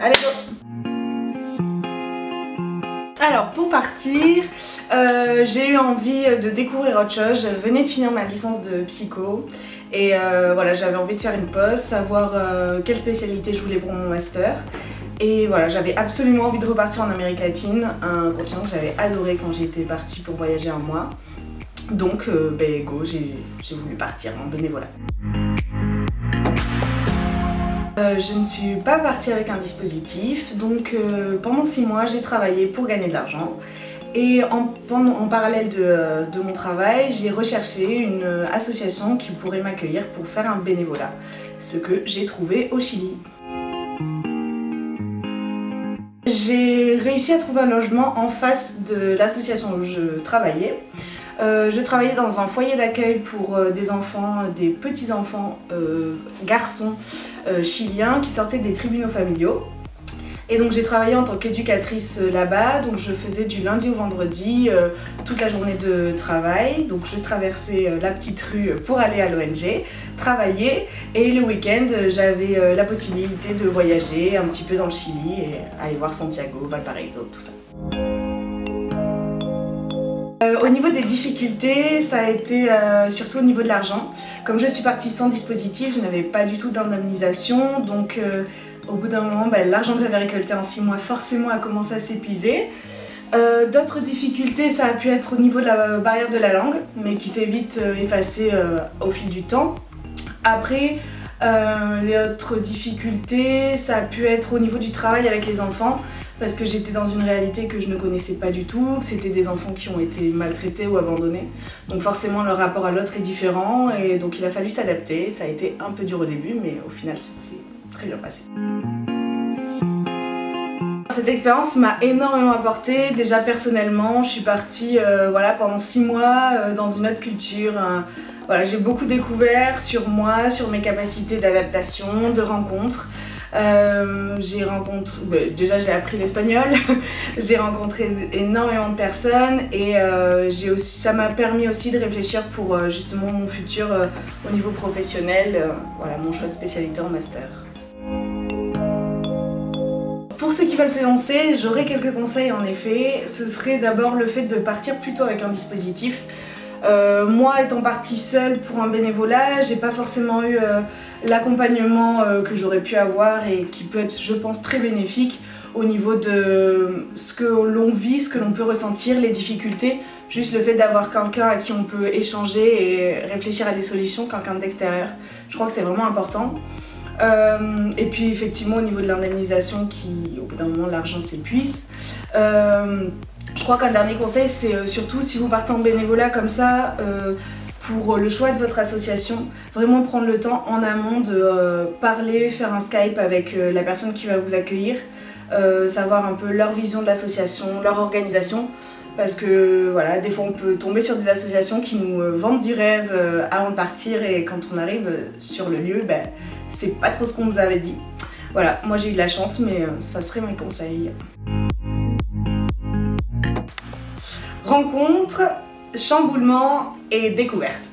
Allez go! Alors pour partir, j'ai eu envie de découvrir autre chose. Je venais de finir ma licence de psycho et voilà, j'avais envie de faire une pause, savoir quelle spécialité je voulais pour mon master. Et voilà, j'avais absolument envie de repartir en Amérique latine, un continent que j'avais adoré quand j'étais partie pour voyager un mois. Donc go, j'ai voulu partir en bénévolat. Je ne suis pas partie avec un dispositif, donc pendant 6 mois j'ai travaillé pour gagner de l'argent et en parallèle de mon travail j'ai recherché une association qui pourrait m'accueillir pour faire un bénévolat, ce que j'ai trouvé au Chili. J'ai réussi à trouver un logement en face de l'association où je travaillais. Je travaillais dans un foyer d'accueil pour des enfants, des petits-enfants garçons chiliens qui sortaient des tribunaux familiaux. Et donc j'ai travaillé en tant qu'éducatrice là-bas, donc je faisais du lundi au vendredi toute la journée de travail. Donc je traversais la petite rue pour aller à l'ONG, travailler, et le week-end j'avais la possibilité de voyager un petit peu dans le Chili et aller voir Santiago, Valparaiso, tout ça. Au niveau des difficultés, ça a été surtout au niveau de l'argent. Comme je suis partie sans dispositif, je n'avais pas du tout d'indemnisation, donc au bout d'un moment, l'argent que j'avais récolté en 6 mois forcément a commencé à s'épuiser. D'autres difficultés, ça a pu être au niveau de la barrière de la langue, mais qui s'est vite effacée au fil du temps. Après, les autres difficultés, ça a pu être au niveau du travail avec les enfants, parce que j'étais dans une réalité que je ne connaissais pas du tout, que c'était des enfants qui ont été maltraités ou abandonnés. Donc forcément leur rapport à l'autre est différent et donc il a fallu s'adapter. Ça a été un peu dur au début, mais au final ça s'est très bien passé. Cette expérience m'a énormément apporté. Déjà personnellement, je suis partie voilà, pendant 6 mois dans une autre culture. Voilà, j'ai beaucoup découvert sur moi, sur mes capacités d'adaptation, de rencontres. Déjà j'ai appris l'espagnol, j'ai rencontré énormément de personnes et ça m'a permis aussi de réfléchir pour justement mon futur au niveau professionnel, voilà mon choix de spécialité en master. Pour ceux qui veulent se lancer, j'aurais quelques conseils en effet. Ce serait d'abord le fait de partir plutôt avec un dispositif. Moi étant partie seule pour un bénévolat, j'ai pas forcément eu l'accompagnement que j'aurais pu avoir et qui peut être, je pense, très bénéfique au niveau de ce que l'on vit, ce que l'on peut ressentir, les difficultés. Juste le fait d'avoir quelqu'un à qui on peut échanger et réfléchir à des solutions, quelqu'un d'extérieur. Je crois que c'est vraiment important. Et puis effectivement au niveau de l'indemnisation qui, au bout d'un moment, l'argent s'épuise. Je crois qu'un dernier conseil, c'est surtout si vous partez en bénévolat comme ça, pour le choix de votre association, vraiment prendre le temps en amont de parler, faire un Skype avec la personne qui va vous accueillir, savoir un peu leur vision de l'association, leur organisation, parce que voilà, des fois on peut tomber sur des associations qui nous vendent du rêve avant de partir et quand on arrive sur le lieu, c'est pas trop ce qu'on nous avait dit. Voilà, moi j'ai eu de la chance, mais ça serait mes conseils. Rencontre, chamboulement et découverte.